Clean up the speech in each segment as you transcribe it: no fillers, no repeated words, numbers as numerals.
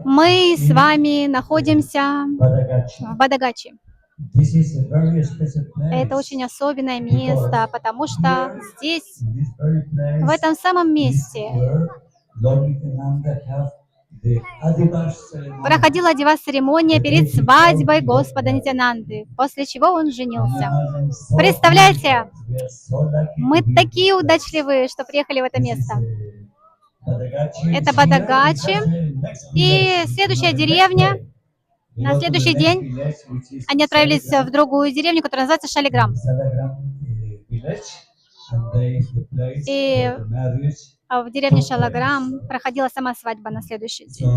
Мы с вами находимся в Бадагачи. Это очень особенное место, потому что здесь, в этом самом месте, проходила Адивас-церемония перед свадьбой Господа Нитьянанды, после чего он женился. Представляете, мы такие удачливые, что приехали в это место. Это Бадагачи. И следующая деревня, на следующий день они отправились в другую деревню, которая называется Шалиграм. И в деревне Шалаграм проходила сама свадьба на следующий день.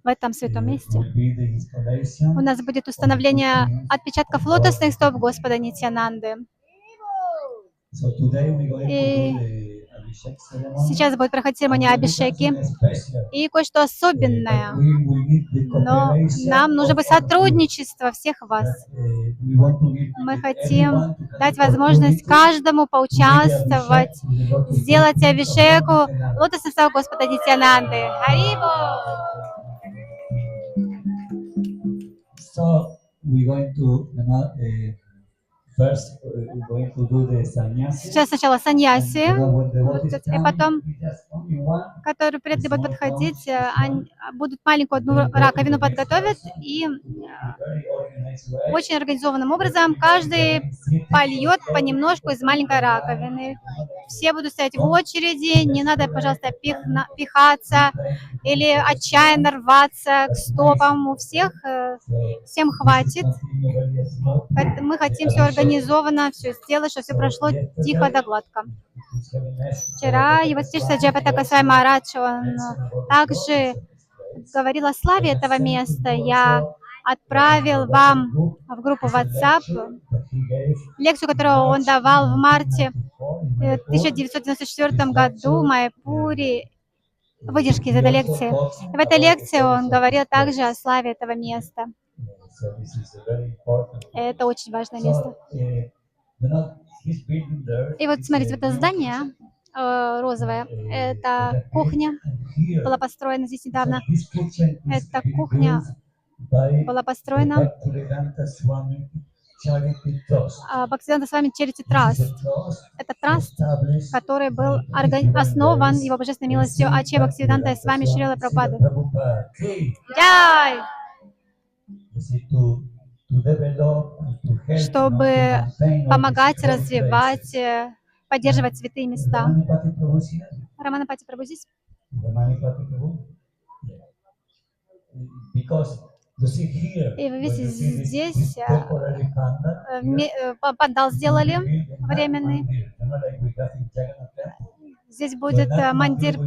В этом святом месте у нас будет установление отпечатков лотосных стоп Господа Нитьянанды. И сейчас будет проходить церемония Абишеки. И кое-что особенное. Но нам нужно будет сотрудничество всех вас. Мы хотим дать возможность каждому поучаствовать, сделать Абишеку лотосных стоп Господа Нитьянанды. Харибо! Сейчас сначала саньяси, и потом, которые преданные будут подходить, они будут маленькую одну раковину подготовить, и очень организованным образом каждый польет понемножку из маленькой раковины. Все будут стоять в очереди, не надо, пожалуйста, пихаться или отчаянно рваться к стопам. У всех, всем хватит. Мы хотим все организованно, все сделать, чтобы все прошло тихо да гладко. Вчера его святейшество Джайапатака Свами Махарадж, он также говорил о славе этого места. Я отправил вам в группу WhatsApp лекцию, которую он давал в марте 1994 году в Майяпуре, выдержки из этой лекции. В этой лекции он говорил также о славе этого места. Это очень важное место. И вот смотрите, это здание розовое, это кухня, была построена здесь недавно. Эта кухня была построена Бхактисиданта Свами Charity Trust. Это траст, который был основан его божественной милостью Аче Бхактисиданта Свами Шрила Прабхупады. Джай! Чтобы помогать, развивать, поддерживать святые места. Раманапати Прабhu здесь? И вы видите, здесь пандал сделали временный. Здесь будет мандир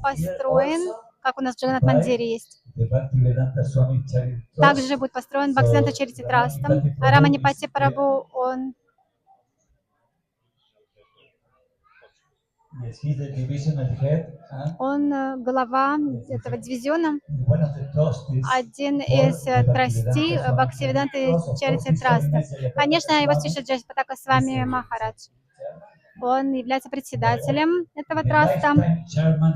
построен, как у нас в Джаганнат-мандире есть. Также будет построен Бхактисиданта Чарити Трастом. Раманипати Прабhu, он глава этого дивизиона, один из трастей Бхактисиданта Чарити Траста. Конечно, его святейшество Джайапатака Свами Махарадж. Он является председателем этого траста,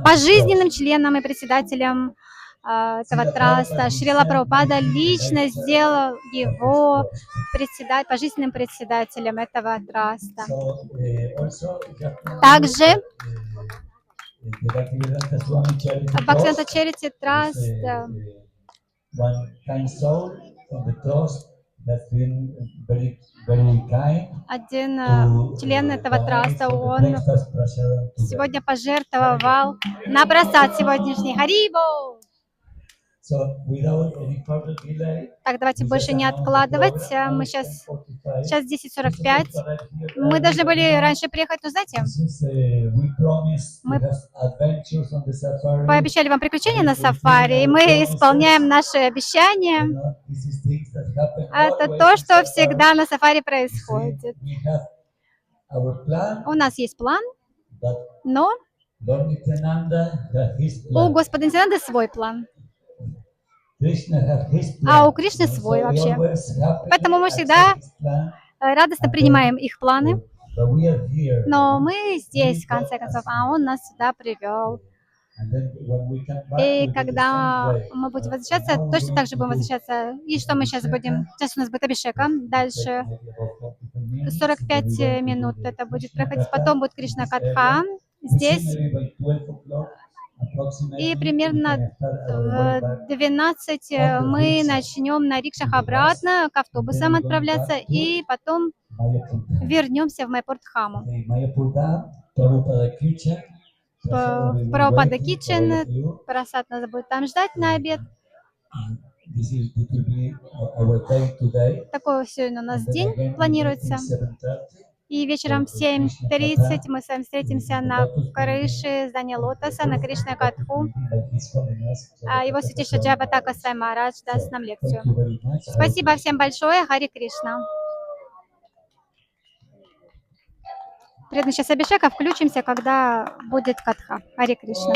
пожизненным членом и председателем этого траста. Шрила Прабхупада лично сделал его пожизненным председателем этого траста. Также Бхактисиданта Чарити Траст один член этого траста, он сегодня пожертвовал на просад сегодняшний. Харибо! Так, давайте больше не откладывать. Мы сейчас 10:45. Мы должны были раньше приехать, но знаете, мы пообещали вам приключения на сафари, и мы исполняем наши обещания. Это то, что всегда на сафари происходит. У нас есть план, но у Господа Нитьянанды свой план. А у Кришны свой вообще. Поэтому мы всегда радостно принимаем их планы. Но мы здесь, в конце концов, а он нас сюда привел. И когда мы будем возвращаться, точно так же будем возвращаться. И что мы сейчас будем? Сейчас у нас будет Абишека. Дальше 45 минут это будет проходить. Потом будет Кришна Катха здесь. И примерно в 12 мы начнем на рикшах обратно к автобусам отправляться. И потом вернемся в Майпурдхаму. В Прабхупада Китчен. Прасад нас будет там ждать на обед. Такой сегодня у нас день планируется. И вечером в 7:30 мы с вами встретимся на крыше здания Лотоса на Кришна Катху. Его святейший Джайапатака Свай Махарадж даст нам лекцию. Спасибо всем большое. Хари Кришна. Преданный сейчас Абишека, включимся, когда будет Катха. Хари Кришна.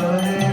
Hare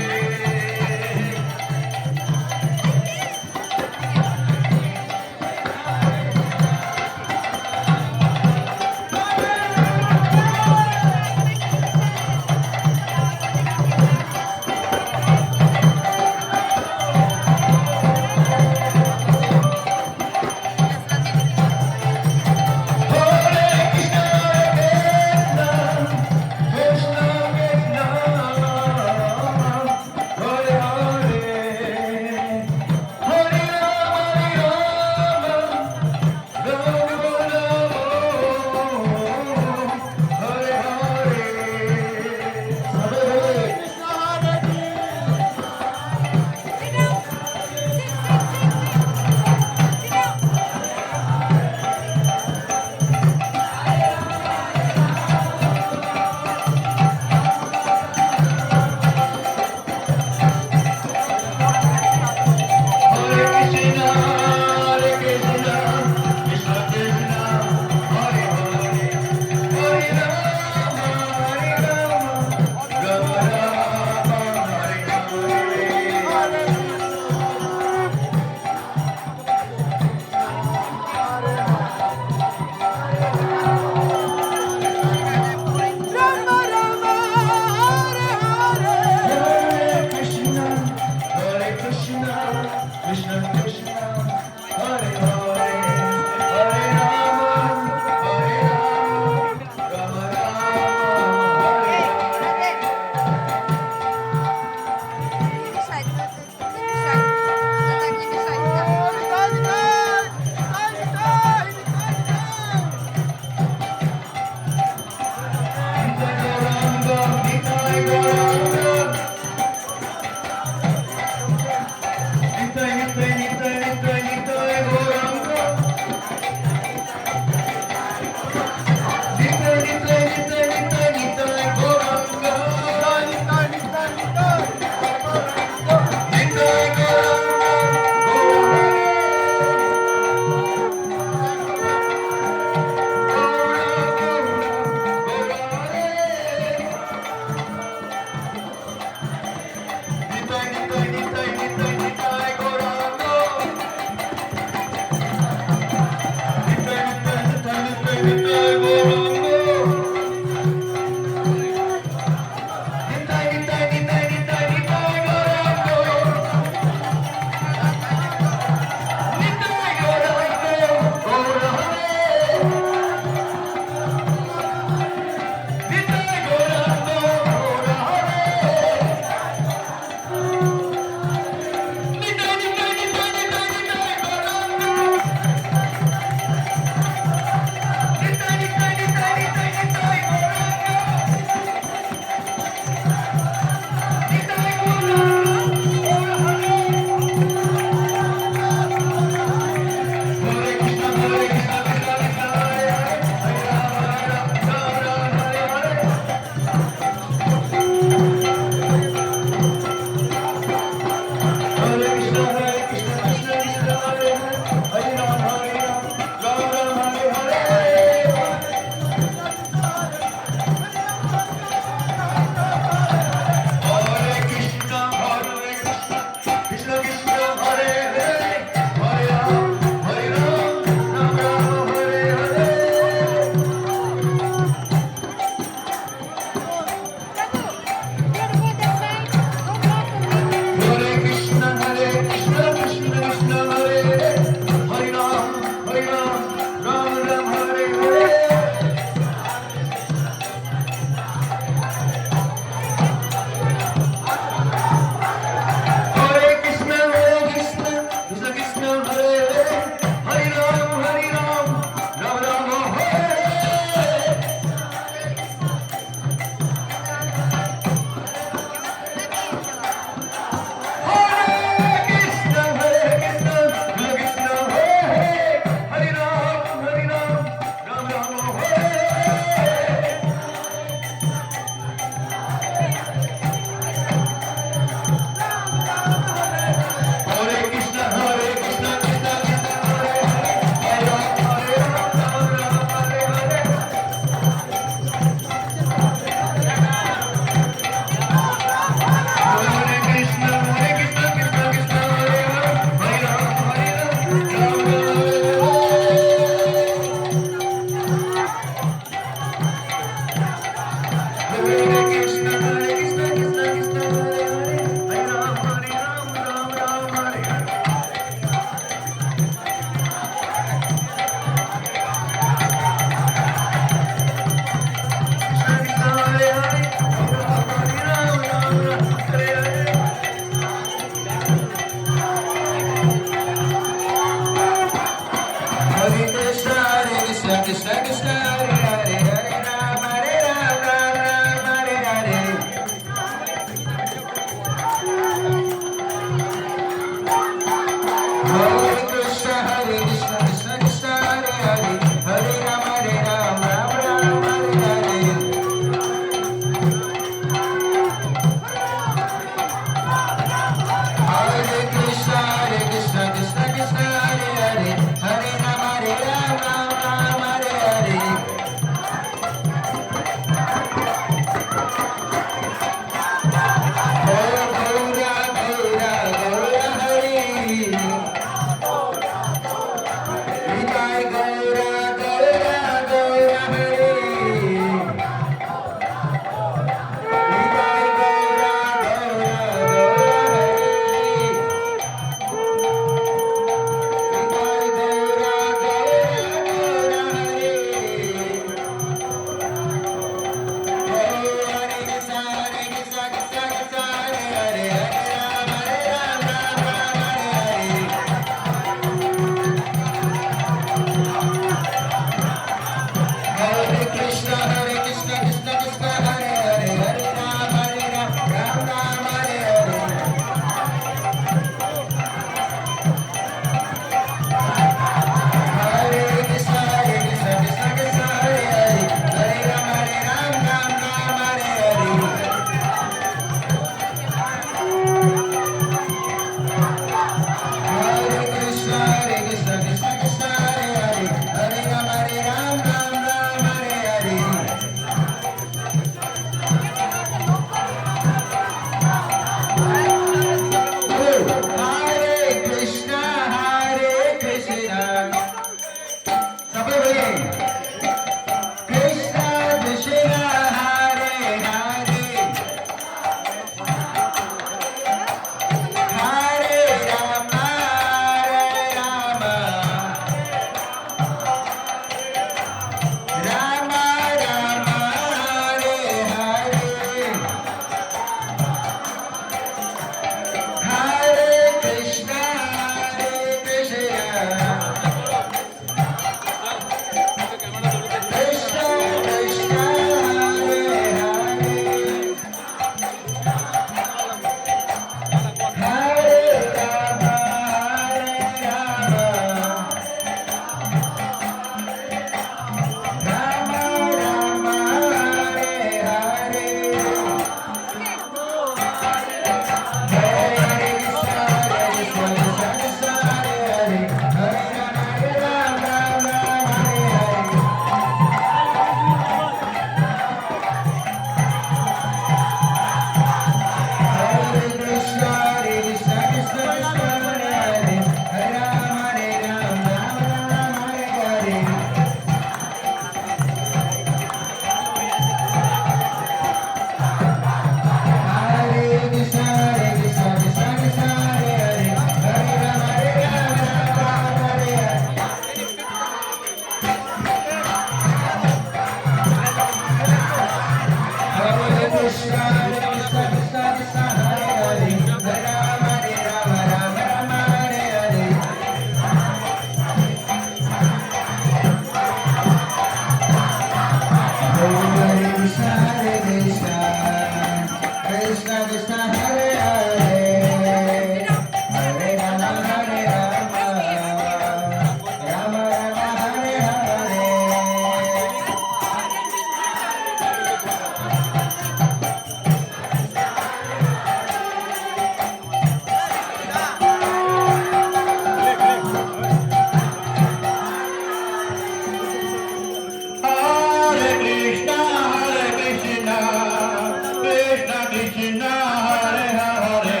Krishna Hare Hare,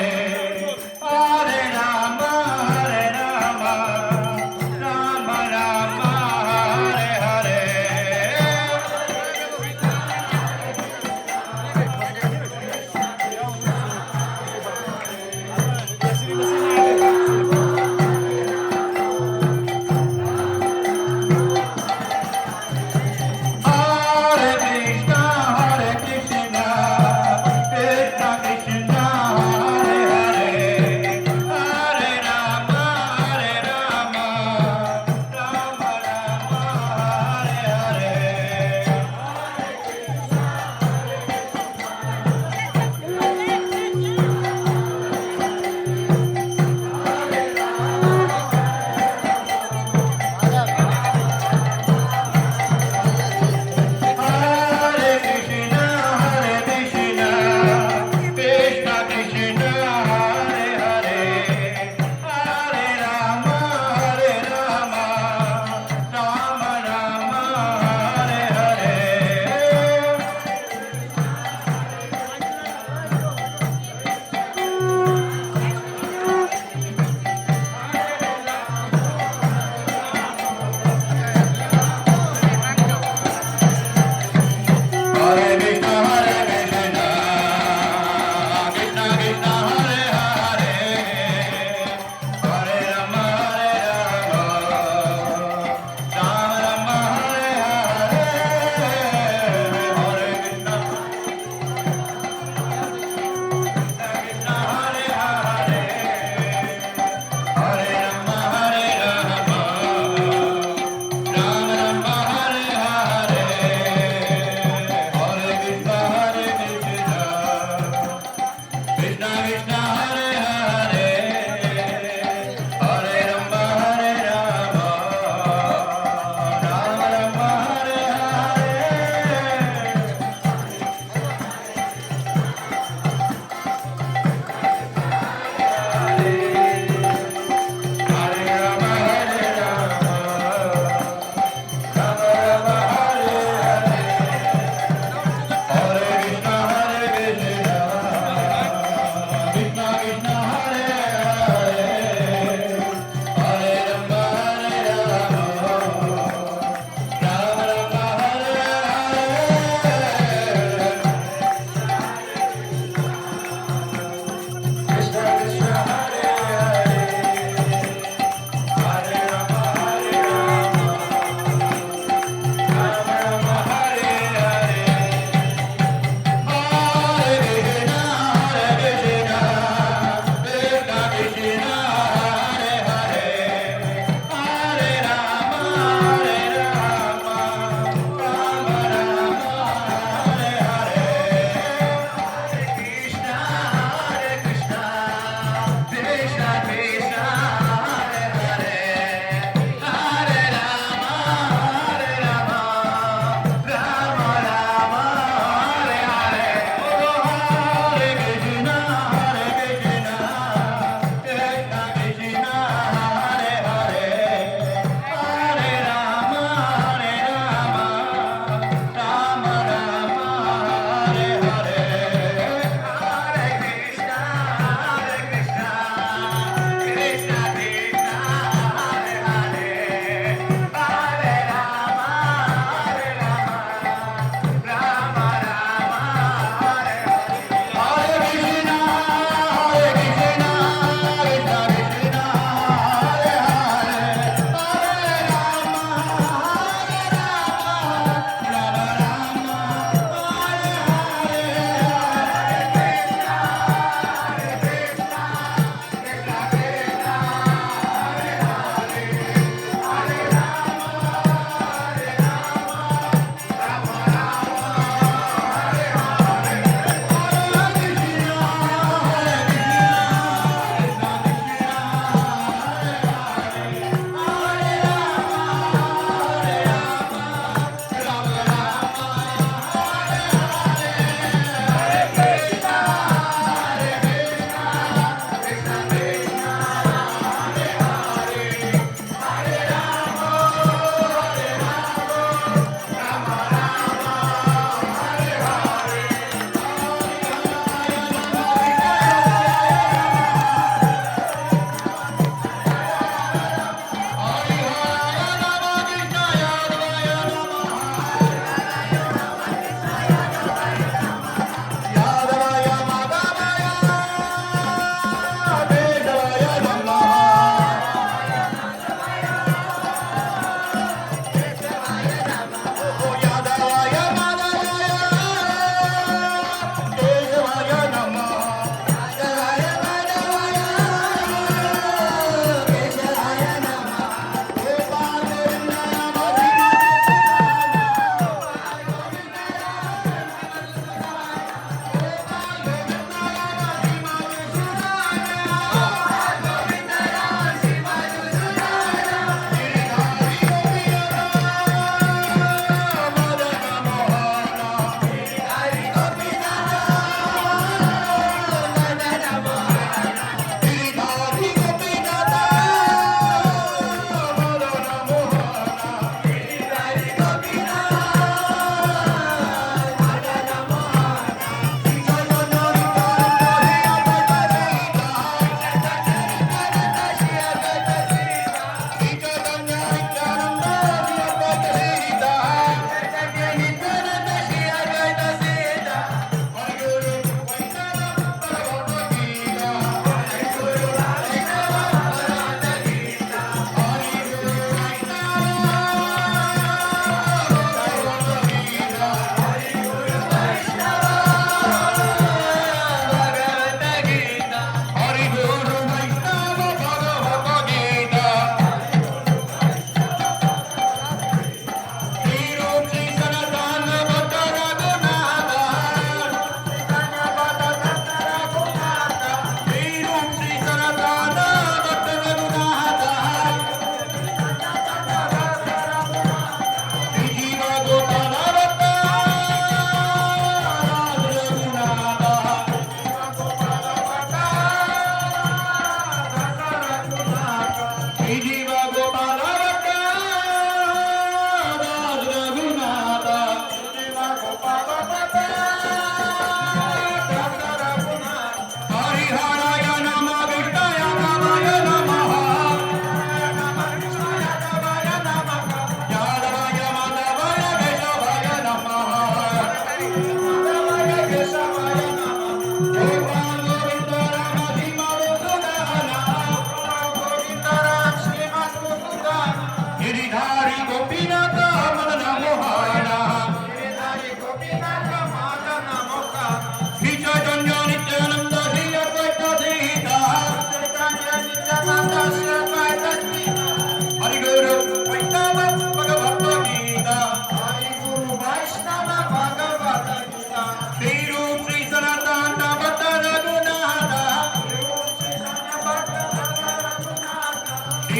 Hare Rama, Hare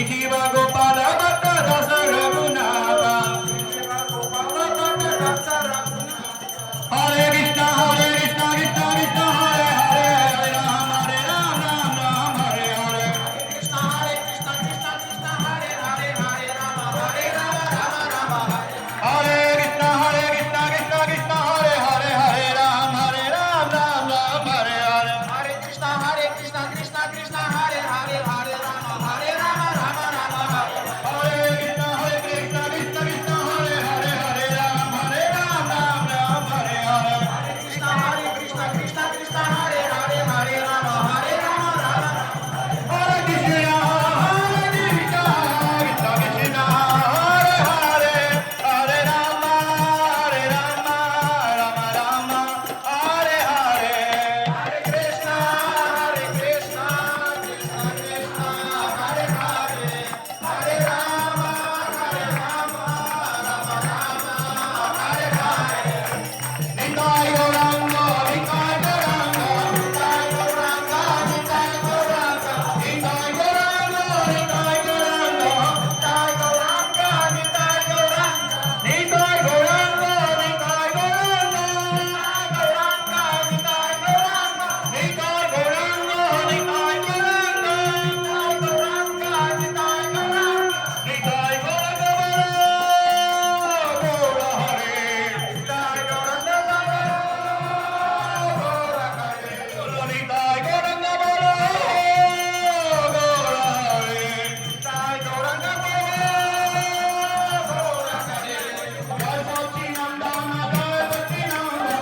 Shiv Gopal भक्त दास रघुनाथ हरे कृष्ण कृष्ण कृष्ण हरे हरे हरे राम राम राम हरे हरे कृष्ण कृष्ण कृष्ण हरे हरे हरे राम राम राम हरे कृष्ण कृष्ण कृष्ण हरे हरे हरे राम राम राम हरे हरे हरे कृष्ण कृष्ण कृष्ण हरे हरे हरे राम राम राम हरे कृष्ण कृष्ण कृष्ण हरे हरे हरे राम राम हरे हरे हरे कृष्ण कृष्ण कृष्ण हरे हरे हरे राम राम हरे कृष्ण कृष्ण कृष्ण हरे हरे हरे राम राम राम हरे हरे हरे कृष्ण कृष्ण कृष्ण हरे हरे हरे राम राम हरे हरे निताय गौरांग निताय गौरांग निताय गौरांग निताय गौरांग निताय गौरांग निताय गौरांग निताय गौरांग निताय गौरांग निताय गौरांग निताय गौरांग निताय गौरांग निताय गौरांग निताय गौरांग निताय गौरांग निताय गौरांग हरे निताय गौरांग निताय गौरांग निताय गौरांग जय सच्चिदानंद जय सच्चिदानंद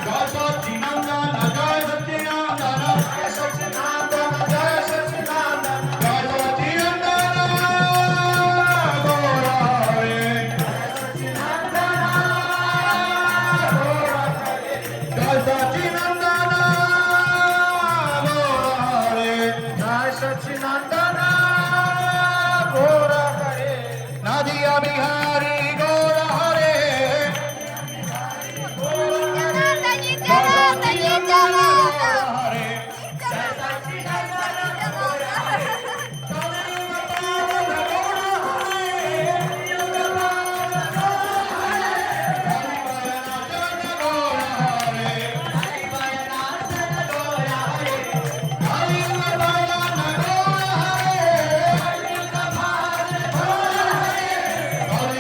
जय सच्चिदानंद जय सच्चिदानंद जय सच्चिदानंद जय सच्चिदानंद जय सच्चिदानंद गौर हरे जय सच्चिदानंद गौर हरे जय सच्चिदानंद गौर हरे नदिया बिहारी गौर हरे Нитянанда, Нитянанда, Нитянанда. Hare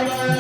Hare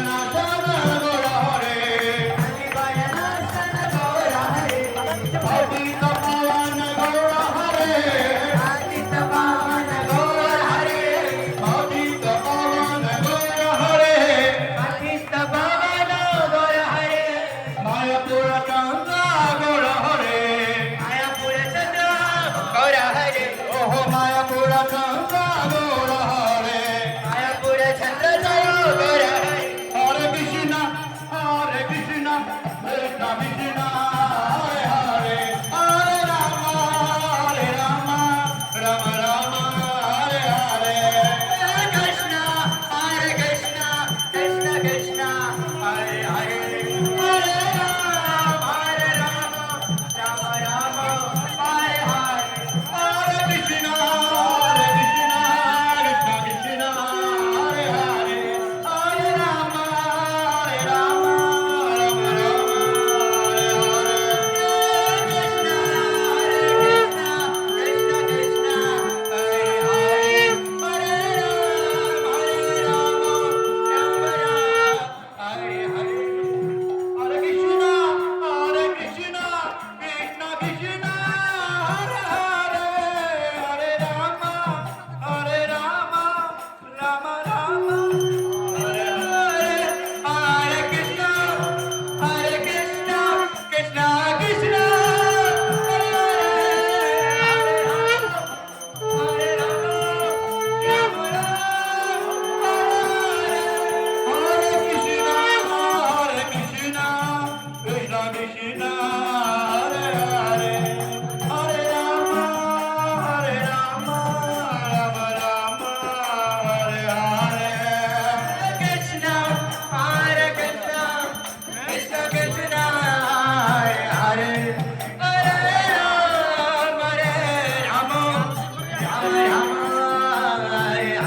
Hare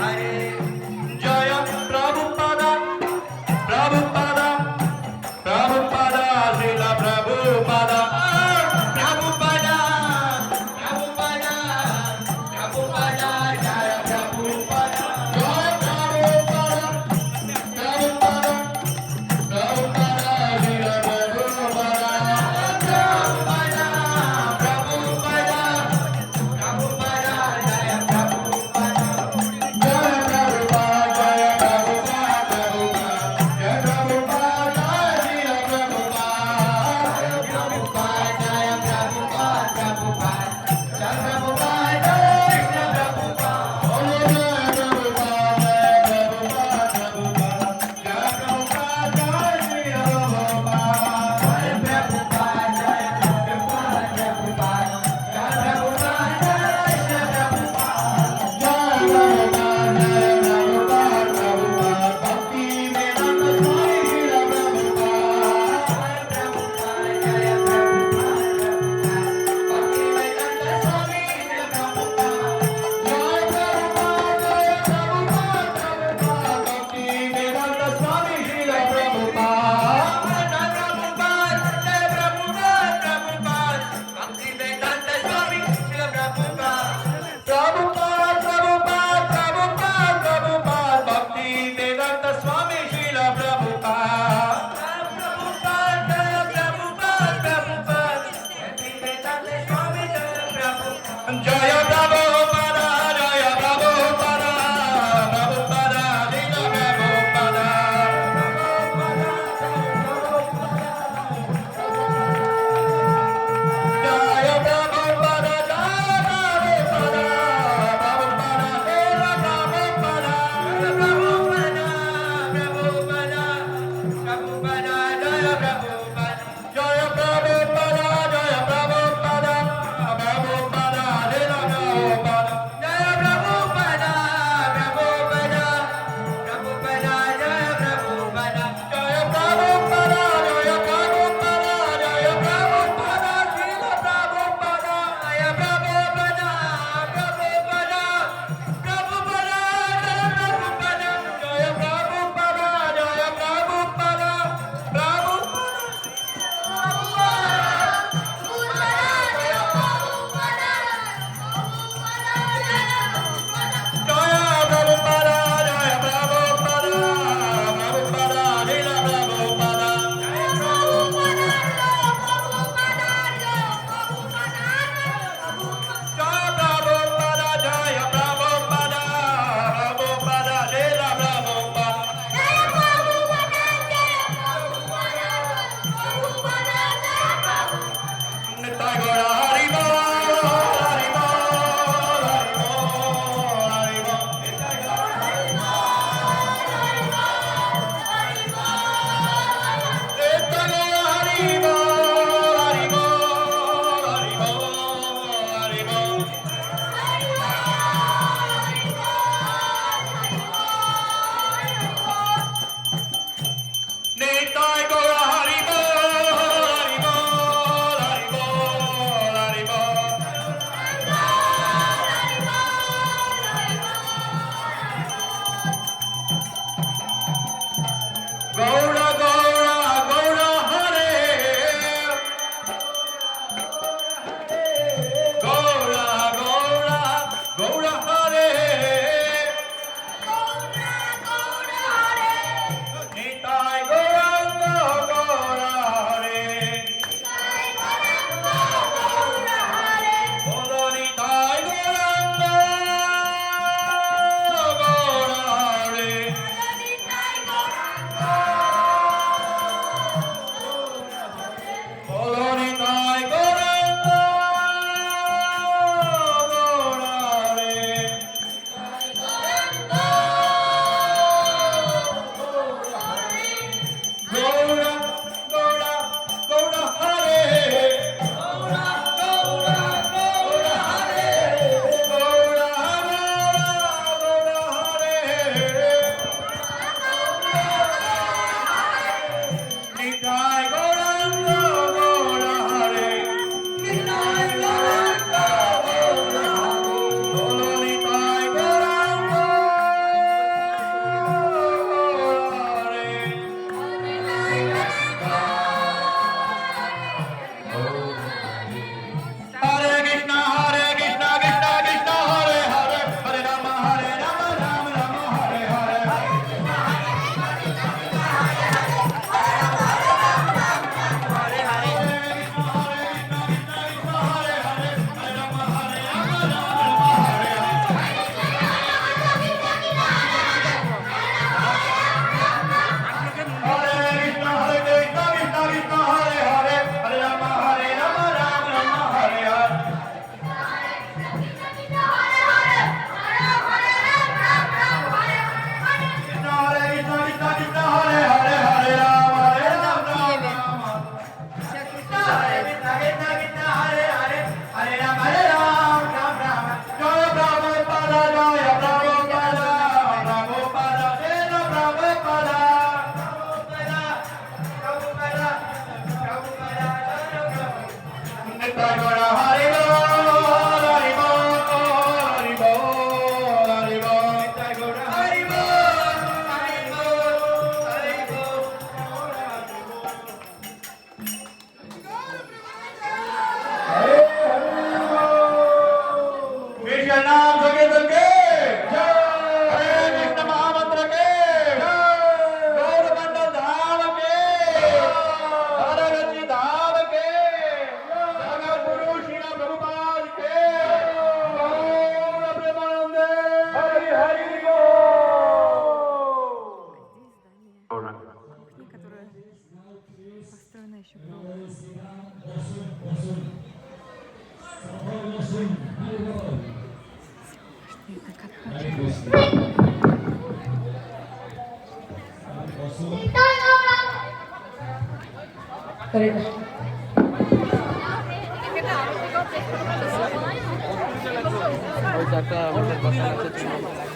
Hare. Jaya Prabhupada, Prabhupada, Prabhupada, Srila Prabhupada, Prabhupada, Prabhupada, Prabhupada, Jaya Prabhupada, Jaya Prabhupada, Prabhupada, Prabhupada, Srila Prabhupada, Prabhupada, Prabhupada, Prabhupada, Jaya Prabhupada. नाम संकीर्तन के हरे कृष्ण महामंत्र के गौर मंडल धाम के हरगति धाम के जगत गुरु श्री प्रभुपाद के गौर प्रेमानंदे हरि हरि बोल которая построена еще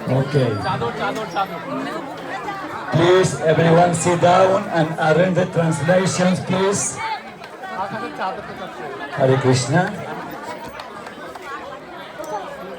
Okay. Please, everyone sit down and arrange the translations, please. Hare Krishna.